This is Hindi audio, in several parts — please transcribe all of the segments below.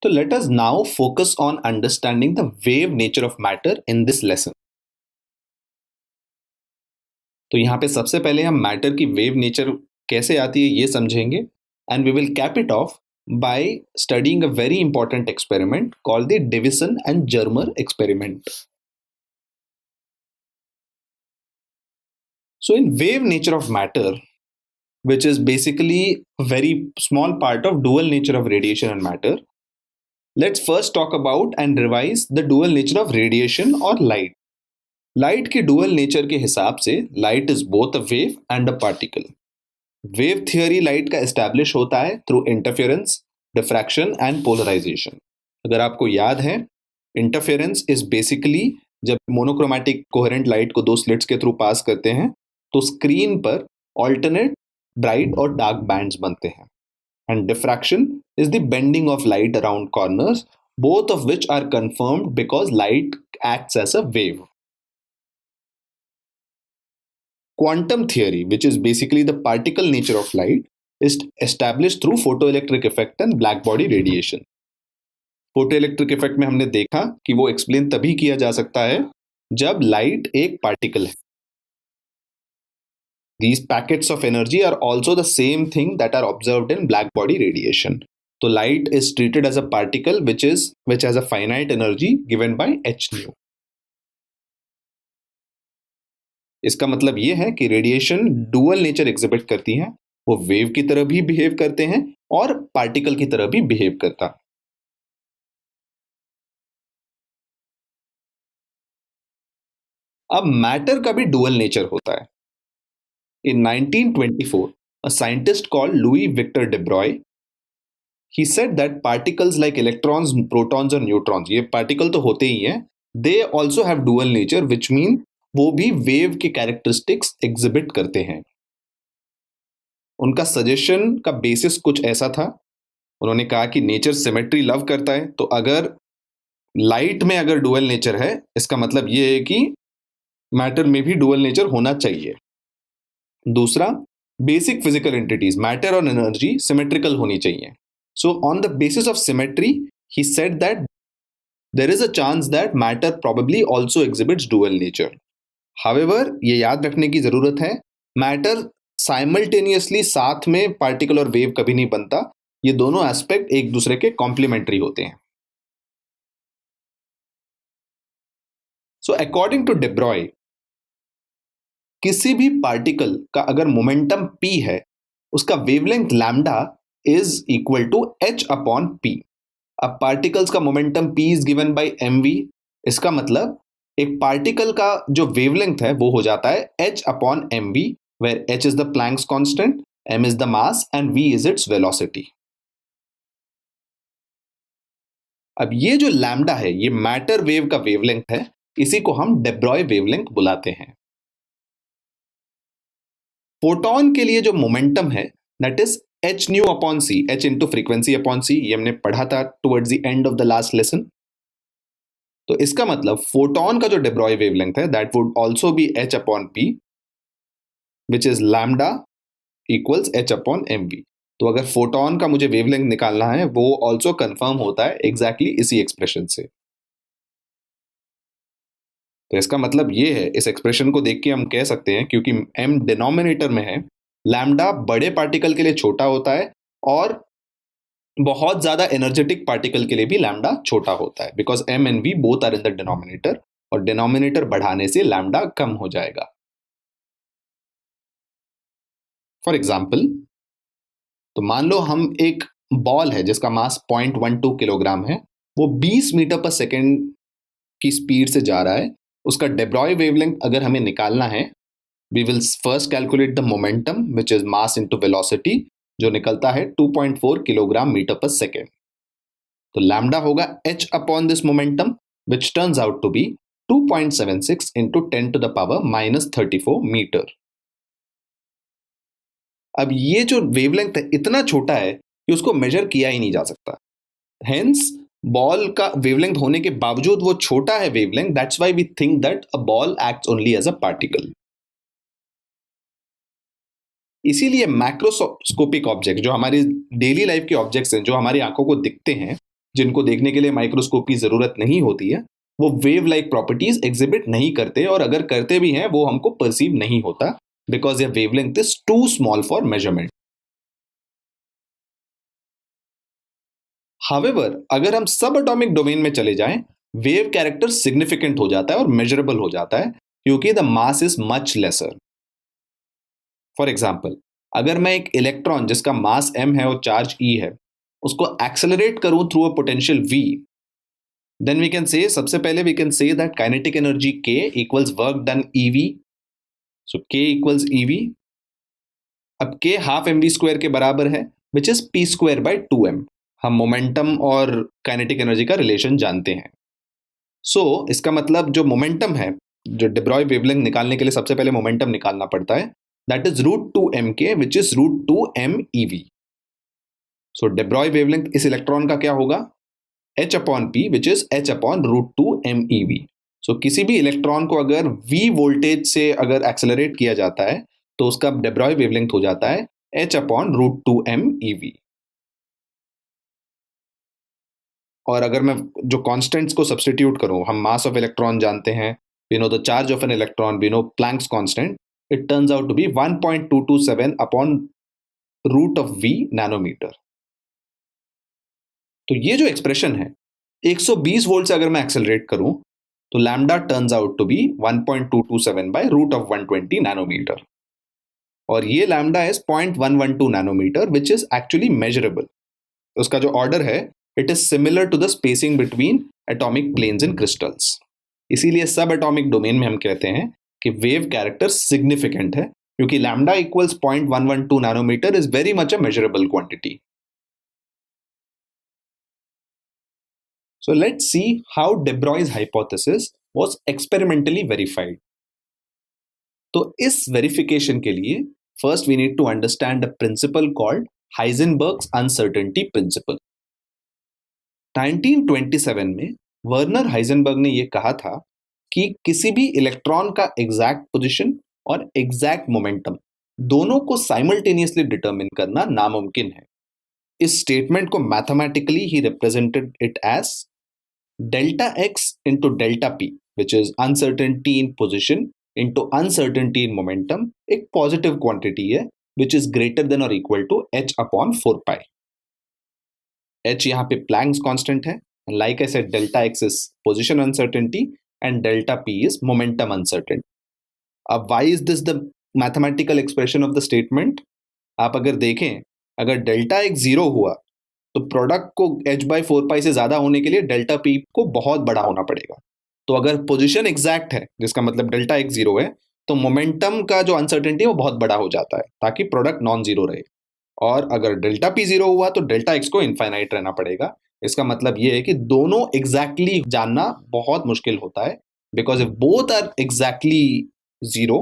So let us now focus on understanding the wave nature of matter in this lesson. तो यहाँ पे सबसे पहले हम मैटर की वेव नेचर कैसे आती है ये समझेंगे and we will cap it off by studying a very important experiment called the Davison and Germer experiment. So in wave nature of matter, which is basically a very small part of dual nature of radiation and matter, let's first talk about and revise the dual nature of radiation or light. Light की डुअल नेचर के हिसाब से light is both a wave and a particle. Wave theory light का एस्टैब्लिश होता है through interference, diffraction and polarisation. अगर आपको याद है, इंटरफेरेंस इज बेसिकली जब मोनोक्रोमैटिक कोहेरेंट लाइट को दो स्लिट्स के थ्रू पास करते हैं तो स्क्रीन पर ऑल्टरनेट ब्राइट और डार्क बैंड्स बनते हैं. And diffraction is the bending of light around corners, both of which are confirmed because light acts as a wave. Quantum theory, which is basically the particle nature of light, is established through photoelectric effect and black body radiation. Photoelectric effect में हमने देखा कि वो एक्सप्लेन तभी किया जा सकता है जब लाइट एक पार्टिकल है. These packets of energy are also the same thing that are observed in black body radiation. So light is treated as a particle which has a finite energy given by h nu. इसका मतलब ये है कि रेडिएशन डुअल नेचर एग्जिबिट करती हैं. वो वेव की तरह भी बिहेव करते हैं और पार्टिकल की तरह भी बिहेव करता. अब मैटर का भी डुअल नेचर होता है. इन 1924 a scientist called Louis Victor de Broglie, he said that particles like electrons, protons और neutrons, ये पार्टिकल तो होते ही हैं, they also have dual nature, which mean वो भी वेव के कैरेक्टरिस्टिक्स एग्जिबिट करते हैं. उनका सजेशन का बेसिस कुछ ऐसा था. उन्होंने कहा कि नेचर सिमेट्री लव करता है, तो अगर लाइट में अगर डुअल नेचर है, इसका मतलब ये है कि मैटर में भी डुअल नेचर होना चाहिए. दूसरा, बेसिक फिजिकल एंटिटीज मैटर और एनर्जी सिमेट्रिकल होनी चाहिए. So on the basis of symmetry he said that there is a chance that matter probably also exhibits dual nature. However, ये याद रखने की जरूरत है, मैटर साइमल्टेनियसली साथ में पार्टिकल और वेव कभी नहीं बनता. ये दोनों एस्पेक्ट एक दूसरे के कॉम्प्लीमेंट्री होते हैं. So according to de Broglie, किसी भी पार्टिकल का अगर मोमेंटम p है, उसका wavelength lambda is equal to h upon p. अब पार्टिकल्स का momentum p is given by mv. इसका मतलब एक पार्टिकल का जो वेवलेंथ है वो हो जाता है h upon mv, where h is the Planck's constant, m is the mass and v is its velocity. अब ये जो लैम्डा है, ये मैटर वेव का वेवलेंथ है. इसी को हम de Broglie वेवलेंथ बुलाते हैं. फोटोन के लिए जो मोमेंटम है that is h nu upon c, h into frequency upon c. ये हमने पढ़ा था towards the end of the last lesson. तो इसका मतलब फोटोन का जो de Broglie वेवलेंथ है that would also be h upon p, which is lambda equals h upon mv. तो अगर फोटोन का मुझे वेवलेंथ निकालना है, वो ऑल्सो कंफर्म होता है एग्जैक्टली इसी एक्सप्रेशन से. तो इसका मतलब ये है, इस एक्सप्रेशन को देख के हम कह सकते हैं, क्योंकि m डिनोमिनेटर में है, लैम्डा बड़े पार्टिकल के लिए छोटा होता है और बहुत ज्यादा एनर्जेटिक पार्टिकल के लिए भी लैम्डा छोटा होता है, because m and v both are in the denominator, और डिनोमिनेटर बढ़ाने से लैम्डा कम हो जाएगा. फॉर एग्जाम्पल, तो मान लो हम एक बॉल है जिसका मास 0.12 किलोग्राम है, वो 20 मीटर पर सेकेंड की स्पीड से जा रहा है. उसका de Broglie वेवलेंथ अगर हमें निकालना है, we will first calculate the momentum which is mass into velocity, जो निकलता है 2.4 किलोग्राम मीटर पर सेकेंड. तो लैम्डा होगा h upon this momentum, which turns out to be 2.76 into 10 to the power -34 metre. अब ये जो वेवलेंथ है इतना छोटा है कि उसको मेजर किया ही नहीं जा सकता. हेंस बॉल का वेवलेंथ होने के बावजूद वो छोटा है wavelength, that's why we think that a ball acts only as a particle. इसीलिए मैक्रोस्कोपिक ऑब्जेक्ट, जो हमारी डेली लाइफ के ऑब्जेक्ट्स हैं, जो हमारी आंखों को दिखते हैं, जिनको देखने के लिए माइक्रोस्कोप की जरूरत नहीं होती है, वो वेव लाइक प्रॉपर्टीज एग्जिबिट नहीं करते, और अगर करते भी हैं वो हमको परसीव नहीं होता because your wavelength is too small for measurement. However अगर हम सब एटॉमिक डोमेन में चले जाएं, वेव कैरेक्टर सिग्निफिकेंट हो जाता है और मेजरेबल हो जाता है क्योंकि the mass is much laser. For example, अगर मैं एक इलेक्ट्रॉन जिसका मास m है और चार्ज e है, उसको एक्सेलरेट करूं through a potential v, then we can say, सबसे पहले we can say that kinetic energy k equals work done ev। So k equals ev। अब k हाफ mv स्क्वायर के बराबर है, which is p square by 2m। हम मोमेंटम और काइनेटिक एनर्जी का रिलेशन जानते हैं। इसका मतलब जो मोमेंटम है, जो डेब्रॉय वेवलेंथ निकालने के लिए सबसे पहले मोमेंटम निकालना पड़ता है, that is √2mk which is √2mev। Debroy wavelength इस इलेक्ट्रॉन का क्या होगा? h/p which is h/√2mev। किसी भी इलेक्ट्रॉन को अगर v वोल्टेज से अगर एक्सेलरेट किया जाता है तो उसका डेब्रॉय वेवलेंथ हो जाता है h/√2mev। और अगर मैं जो कांस्टेंट्स को सब्स्टिट्यूट करूं, हम मास ऑफ इलेक्ट्रॉन जानते हैं, we know the charge of an electron, we know Planck's constant, it turns out to be 1.227 upon root of v nanometre. तो ये जो एक्सप्रेशन है, 120 वोल्ट से अगर मैं एक्सेलरेट करूं तो lambda turns out to be 1.227 by root of 120 nanometre, और ये lambda is 0.112 nanometre which is actually measurable. उसका जो ऑर्डर है, it is similar to the spacing between atomic planes in crystals. इसीलिए सब एटॉमिक डोमेन में हम कहते हैं कि वेव कैरेक्टर सिग्निफिकेंट है, क्योंकि lambda equals 0.112 nanometre is very much a measurable quantity. So let's see how de Broglie's hypothesis was experimentally verified. तो इस वेरिफिकेशन के लिए first we need to understand the principle called Heisenberg's uncertainty principle. 1927 में वर्नर हाइजेनबर्ग ने यह कहा था कि किसी भी इलेक्ट्रॉन का एग्जैक्ट पोजीशन और एग्जैक्ट मोमेंटम दोनों को साइमल्टेनियसली डिटरमिन करना नामुमकिन है। इस स्टेटमेंट को मैथमेटिकली ही represented it as delta x into delta p, which is uncertainty in position into uncertainty in momentum, एक पॉजिटिव क्वांटिटी है which is greater than or equal to h/4 pi। h यहाँ पे प्लैंक्स कांस्टेंट है, like I said, delta x is position uncertainty and delta p is momentum uncertainty। अब why is this the mathematical expression of the statement? आप अगर देखें, अगर delta x 0 हुआ तो प्रोडक्ट को h/4 pi से ज्यादा होने के लिए डेल्टा p को बहुत बड़ा होना पड़ेगा। तो अगर पोजीशन एग्जैक्ट है, जिसका मतलब डेल्टा x 0 है, तो मोमेंटम का जो अनसर्टेनिटी है वो बहुत बड़ा हो जाता है ताकि प्रोडक्ट नॉन जीरो रहे। और अगर डेल्टा p 0 हुआ तो डेल्टा x को इनफाइनाइट रहना पड़ेगा। इसका मतलब ये है कि दोनों एग्जैक्टली जानना बहुत मुश्किल होता है, because if both are exactly zero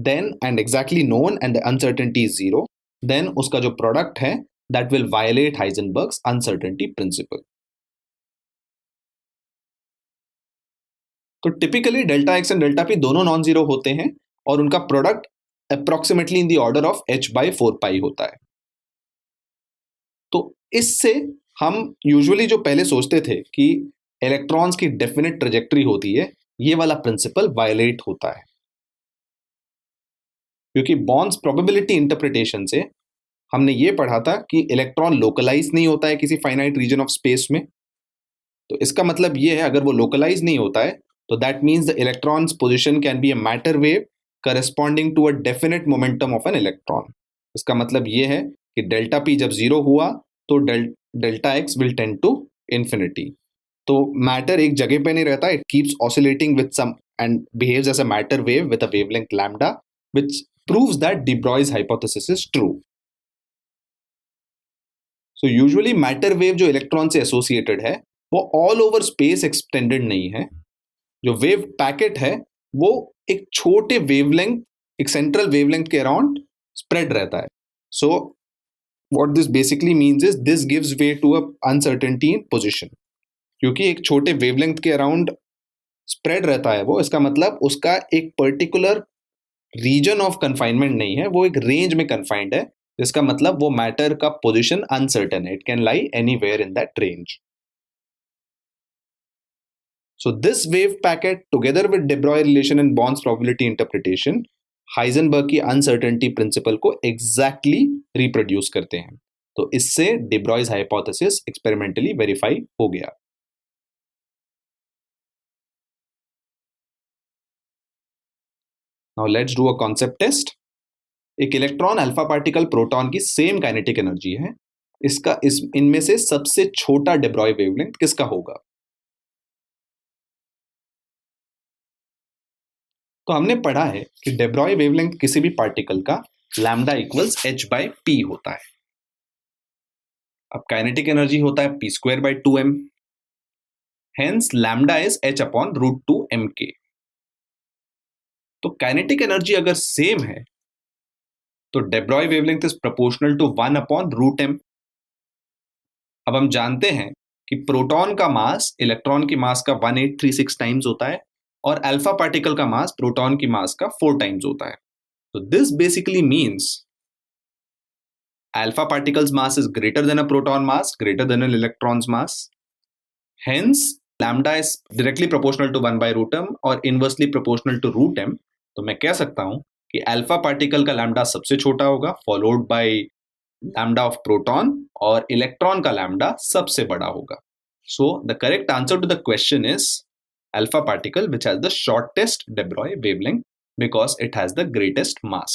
then and exactly known and the uncertainty is zero, then उसका जो प्रोडक्ट है that will violate Heisenberg's uncertainty principle। तो typically delta x and delta p दोनों नॉन जीरो होते हैं और उनका product approximately in the order of h/4 pi होता है। तो इससे हम यूजुअली जो पहले सोचते थे कि इलेक्ट्रॉन्स की डेफिनेट ट्रेजेक्टरी होती है, ये वाला प्रिंसिपल वायलेट होता है, क्योंकि बॉर्न्स प्रोबेबिलिटी इंटरप्रिटेशन से हमने ये पढ़ा था कि इलेक्ट्रॉन लोकलाइज नहीं होता है किसी फाइनाइट रीजन ऑफ स्पेस में। तो इसका मतलब ये है, अगर वो लोकलाइज नहीं होता है तो that means the electron's position can be a matter wave corresponding to a definite momentum of an electron. इसका मतलब ये है कि डेल्टा p जब जीरो हुआ तो delta x will tend to infinity. तो मैटर एक जगह पे नहीं रहता, it keeps oscillating with some and behaves as a matter wave with a wavelength lambda, which proves that de Broglie's hypothesis is true। So usually matter wave जो इलेक्ट्रॉन से एसोसिएटेड है वो ऑल ओवर स्पेस एक्सटेंडेड नहीं है। जो वेव पैकेट है वो एक छोटे वेवलेंथ, एक सेंट्रल वेवलेंथ के अराउंड स्प्रेड रहता है। So what this basically means is this gives way to a uncertainty in position. क्योंकि एक छोटे वेवलेंथ के अराउंड स्प्रेड रहता है वो, इसका मतलब उसका एक पर्टिकुलर रीजन ऑफ कन्फाइनमेंट नहीं है, वो एक रेंज में कन्फाइंड है, जिसका मतलब वो मैटर का पोजीशन अनसर्टेन है, it can lie anywhere in that range. So this wave packet together with de Broglie relation and Bond's probability interpretation Heisenberg की अनसर्टेनिटी प्रिंसिपल को एग्जैक्टली रिप्रोड्यूस करते हैं। तो इससे de Broglie's hypothesis experimentally verify हो गया। Now let's do a concept test. एक इलेक्ट्रॉन अल्फा पार्टिकल प्रोटॉन की सेम काइनेटिक एनर्जी है, इनमें से सबसे छोटा de Broglie वेवलेंथ किसका होगा? तो हमने पढ़ा है कि de Broglie वेवलेंथ किसी भी पार्टिकल का लैम्डा इक्वल्स h/p होता है। अब काइनेटिक एनर्जी होता है p²/2m, hence lambda is h/√2mk। तो काइनेटिक एनर्जी अगर सेम है तो de Broglie wavelength is proportional to 1/√m। अब हम जानते हैं कि प्रोटॉन का मास इलेक्ट्रॉन की मास का 1836 टाइम्स होता है और अल्फा पार्टिकल का मास प्रोटॉन की मास का 4 टाइम्स होता है। तो this basically means alpha particle's mass is greater than a proton mass, greater than an electron's mass. Hence, lambda is directly proportional to 1/√m और inversely proportional to √m. तो मैं कह सकता हूं कि अल्फा पार्टिकल का लैम्डा सबसे छोटा होगा, followed by lambda of proton, और इलेक्ट्रॉन का लैम्डा सबसे बड़ा होगा। So the correct answer to the question is alpha particle which has the shortest de Broglie wavelength because it has the greatest mass.